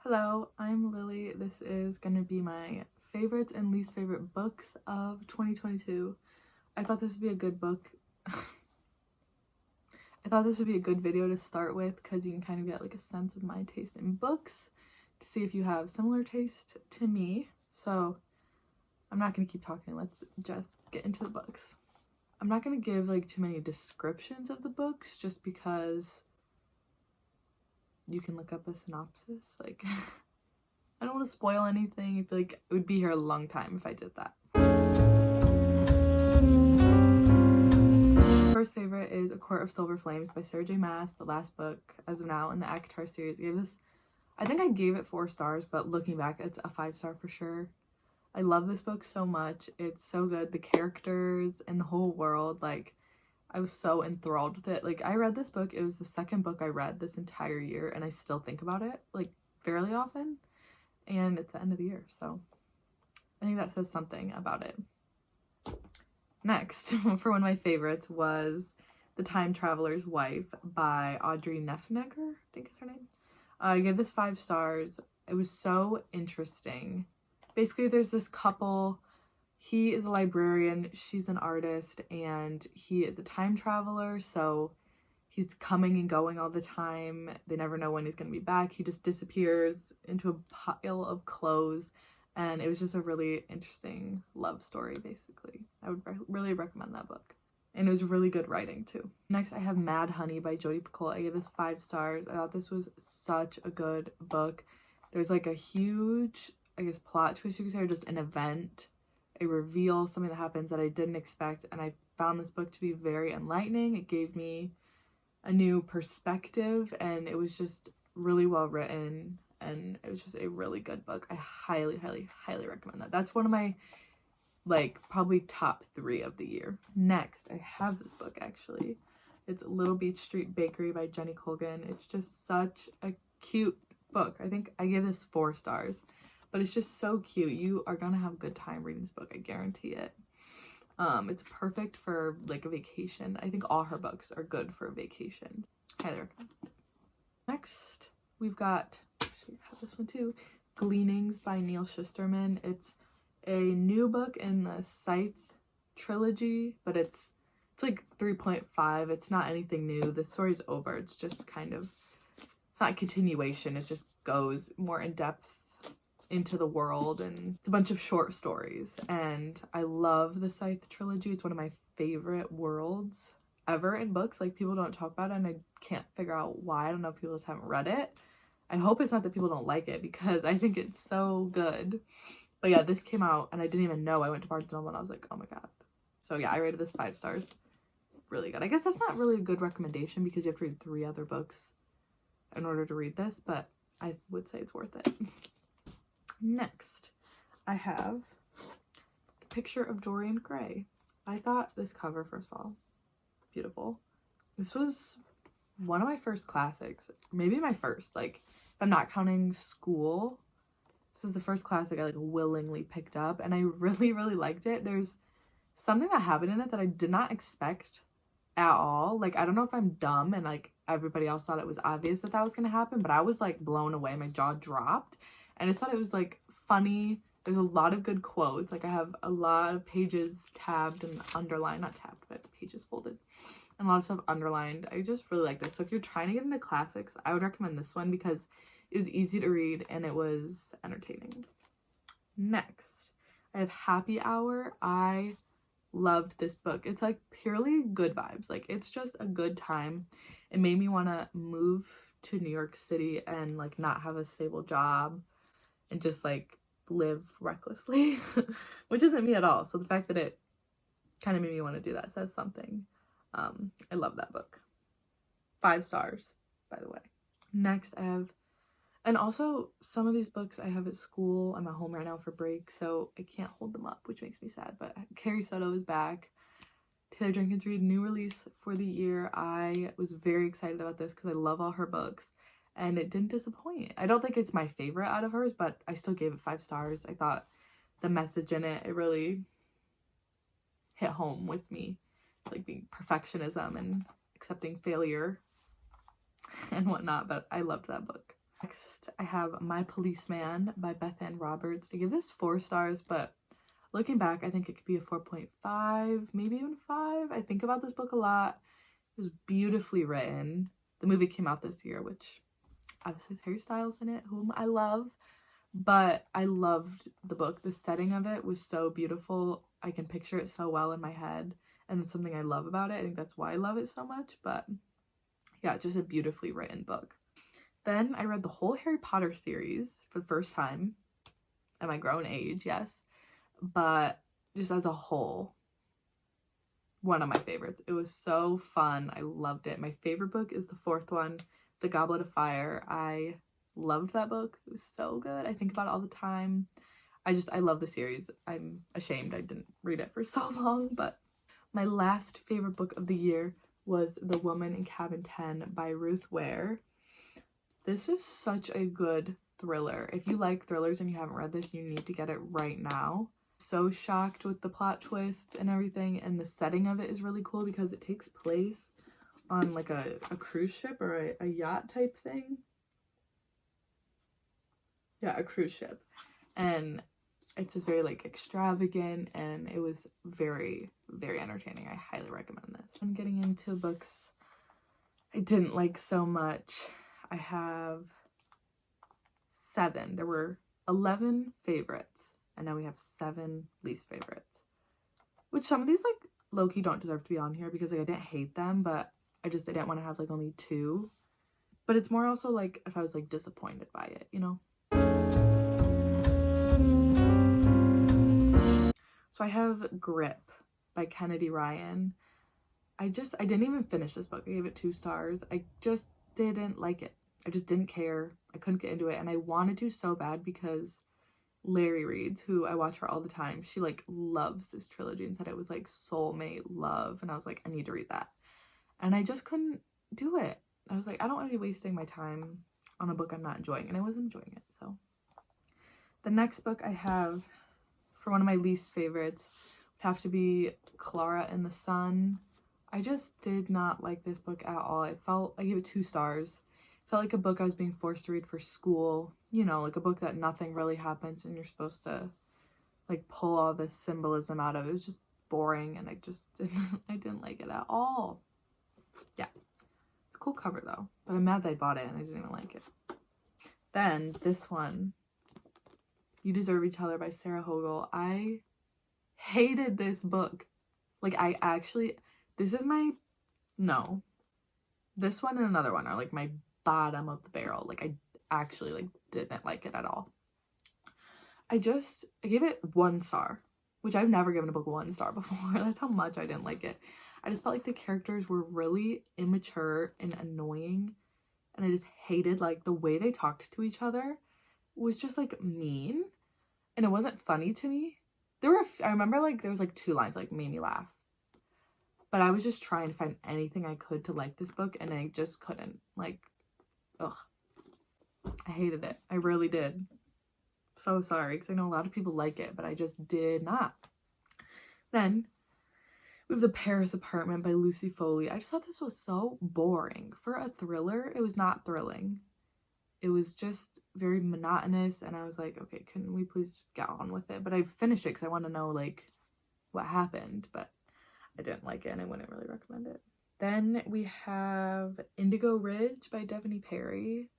Hello, I'm Lily. This is going to be my favorites and least favorite books of 2022. I thought this would be a good book. I thought this would be a good video to start with because you can kind of get like a sense of my taste in books to see if you have similar taste to me. So I'm not going to keep talking. Let's just get into the books. I'm not going to give like too many descriptions of the books just because you can look up a synopsis. Like, I don't want to spoil anything. I feel like it would be here a long time if I did that. First favorite is A Court of Silver Flames by Sarah J. Maas, the last book as of now in the ACOTAR series. I think I gave it 4 stars, but looking back, it's a 5-star for sure. I love this book so much. It's so good. The characters and the whole world, like, I was so enthralled with it. Like, I read this book. It was the second book I read this entire year, and I still think about it, like, fairly often. And it's the end of the year, so I think that says something about it. Next, for one of my favorites, was The Time Traveler's Wife by Audrey Neffenegger, I think is her name. I gave this 5 stars. It was so interesting. Basically, there's this couple. He is a librarian, she's an artist, and he is a time traveler, so he's coming and going all the time. They never know when he's going to be back. He just disappears into a pile of clothes, and it was just a really interesting love story, basically. I would really recommend that book. And it was really good writing, too. Next, I have Mad Honey by Jodi Picoult. I gave this 5 stars. I thought this was such a good book. There's like a huge, I guess, plot twist, you could say, or just an event, a reveal, something that happens that I didn't expect, and I found this book to be very enlightening. It gave me a new perspective, and it was just really well written, and it was just a really good book. I highly, highly, highly recommend that. That's one of my, like, probably top 3 of the year. Next, I have this book, actually. It's Little Beach Street Bakery by Jenny Colgan. It's just such a cute book. I think I gave this 4 stars. But it's just so cute. You are gonna have a good time reading this book. I guarantee it. It's perfect for like a vacation. I think all her books are good for a vacation. Highly recommend. Next, we've got, actually I have this one too, Gleanings by Neil Shusterman. It's a new book in the Scythe trilogy, but it's like 3.5. It's not anything new. The story's over. It's just kind of, it's not a continuation. It just goes more in depth into the world, and it's a bunch of short stories, and I love the Scythe trilogy. It's one of my favorite worlds ever in books. Like, people don't talk about it, and I can't figure out why. I don't know if people just haven't read it. I hope it's not that people don't like it, because I think it's so good. But yeah, this came out and I didn't even know. I went to Barnes & Noble and I was like, oh my god. So yeah, I rated this 5 stars. Really good. I guess that's not really a good recommendation because you have to read 3 other books in order to read this, but I would say it's worth it. Next, I have The Picture of Dorian Gray. I thought this cover, first of all, beautiful. This was one of my first classics, maybe my first, like, if I'm not counting school, this is the first classic I like willingly picked up, and I really, really liked it. There's something that happened in it that I did not expect at all. Like, I don't know if I'm dumb and like everybody else thought it was obvious that that was gonna happen, but I was like blown away. My jaw dropped. And I thought it was like funny. There's a lot of good quotes. Like, I have a lot of pages tabbed and underlined, not tabbed, but pages folded, and a lot of stuff underlined. I just really like this. So if you're trying to get into classics, I would recommend this one because it was easy to read and it was entertaining. Next, I have Happy Hour. I loved this book. It's like purely good vibes. Like, it's just a good time. It made me want to move to New York City and like not have a stable job and just like live recklessly, which isn't me at all. So the fact that it kind of made me want to do that says something. I love that book. 5 stars, by the way. Next, I have, and also some of these books I have at school. I'm at home right now for break, so I can't hold them up, which makes me sad. But Carrie Soto is back. Taylor Jenkins Reid, new release for the year. I was very excited about this because I love all her books. And it didn't disappoint. I don't think it's my favorite out of hers, but I still gave it 5 stars. I thought the message in it really hit home with me. Like, being perfectionism and accepting failure and whatnot, but I loved that book. Next, I have My Policeman by Beth Ann Roberts. I give this 4 stars, but looking back, I think it could be a 4.5, maybe even 5. I think about this book a lot. It was beautifully written. The movie came out this year, which obviously has Harry Styles in it, whom I love. But I loved the book. The setting of it was so beautiful. I can picture it so well in my head. And it's something I love about it. I think that's why I love it so much. But yeah, it's just a beautifully written book. Then I read the whole Harry Potter series for the first time at my grown age, yes. But just as a whole, one of my favorites. It was so fun. I loved it. My favorite book is the 4th one, The Goblet of Fire. I loved that book. It was so good. I think about it all the time. I love the series. I'm ashamed I didn't read it for so long, but my last favorite book of the year was The Woman in Cabin 10 by Ruth Ware. This is such a good thriller. If you like thrillers and you haven't read this, you need to get it right now. So shocked with the plot twists and everything, and the setting of it is really cool because it takes place on like a cruise ship or a yacht type thing. Yeah, a cruise ship. And it's just very like extravagant, and it was very, very entertaining. I highly recommend this. I'm getting into books I didn't like so much. I have 7. There were 11 favorites, and now we have 7 least favorites. Which some of these like low-key don't deserve to be on here because like I didn't hate them, but I didn't want to have like only 2. But it's more also like if I was like disappointed by it, you know? So I have Grip by Kennedy Ryan. I didn't even finish this book. I gave it 2 stars. I just didn't like it. I just didn't care. I couldn't get into it, and I wanted to so bad because Larry reads, who I watch her all the time, she like loves this trilogy and said it was like soulmate love, and I was like, I need to read that. And I just couldn't do it. I was like, I don't want to be wasting my time on a book I'm not enjoying, and I wasn't enjoying it. So the next book I have for one of my least favorites would have to be Clara and the Sun. I just did not like this book at all. I gave it 2 stars. It felt like a book I was being forced to read for school. You know, like a book that nothing really happens and you're supposed to like pull all this symbolism out of it. It was just boring, and I didn't like it at all. Yeah. It's a cool cover though, but I'm mad that I bought it and I didn't even like it. Then this one, You Deserve Each Other by Sarah Hogel. I hated this book. Like this one and another one are like my bottom of the barrel. Like I actually like didn't like it at all. I gave it 1 star, which I've never given a book 1 star before. That's how much I didn't like it. I just felt like the characters were really immature and annoying, and I just hated like the way they talked to each other was just like mean, and it wasn't funny to me. I remember like there was like 2 lines like made me laugh, but I was just trying to find anything I could to like this book, and I just couldn't. Like, ugh, I hated it. I really did. So sorry, because I know a lot of people like it, but I just did not. Then we have The Paris Apartment by Lucy Foley. I just thought this was so boring. For a thriller, it was not thrilling. It was just very monotonous, and I was like, okay, can we please just get on with it? But I finished it because I want to know, like, what happened, but I didn't like it, and I wouldn't really recommend it. Then we have Indigo Ridge by Devoney Perry.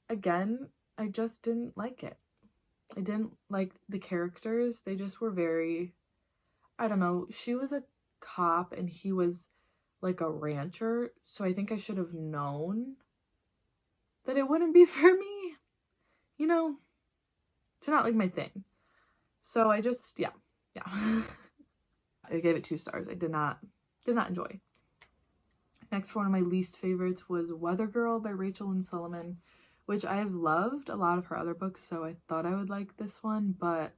Again, I just didn't like it. I didn't like the characters. They just were very, I don't know. She was a cop and he was like a rancher, so I think I should have known that it wouldn't be for me. You know, it's not like my thing. So I just, yeah. I gave it 2 stars. I did not enjoy. Next, for one of my least favorites was Weather Girl by Rachel Lynn Solomon, which I have loved a lot of her other books, so I thought I would like this one, but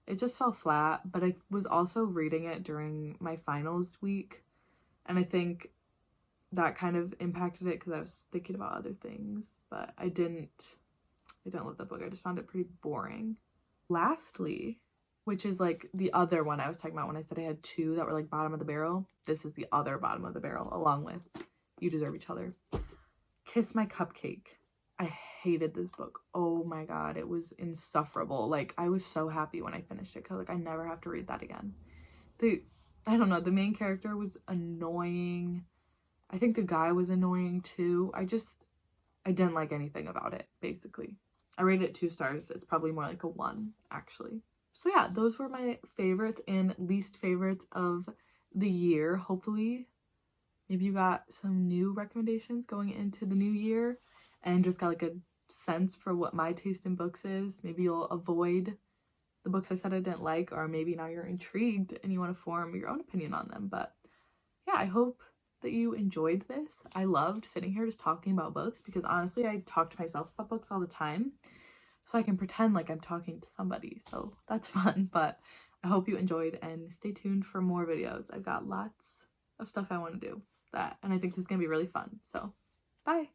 it just fell flat. But I was also reading it during my finals week, and I think that kind of impacted it because I was thinking about other things, but I didn't love that book. I just found it pretty boring. Lastly, which is like the other one I was talking about when I said I had 2 that were like bottom of the barrel. This is the other bottom of the barrel, along with You Deserve Each Other. Kiss My Cupcake. I hated this book. Oh my god, it was insufferable. Like, I was so happy when I finished it because, like, I never have to read that again. I don't know, the main character was annoying. I think the guy was annoying too. I didn't like anything about it, basically. I rated it 2 stars. It's probably more like a 1, actually. So yeah, those were my favorites and least favorites of the year. Hopefully, maybe you got some new recommendations going into the new year and just got like a sense for what my taste in books is. Maybe you'll avoid the books I said I didn't like, or maybe now you're intrigued and you want to form your own opinion on them. But yeah, I hope that you enjoyed this. I loved sitting here just talking about books because honestly, I talk to myself about books all the time. So I can pretend like I'm talking to somebody. So that's fun. But I hope you enjoyed and stay tuned for more videos. I've got lots of stuff I want to do and I think this is going to be really fun. So bye.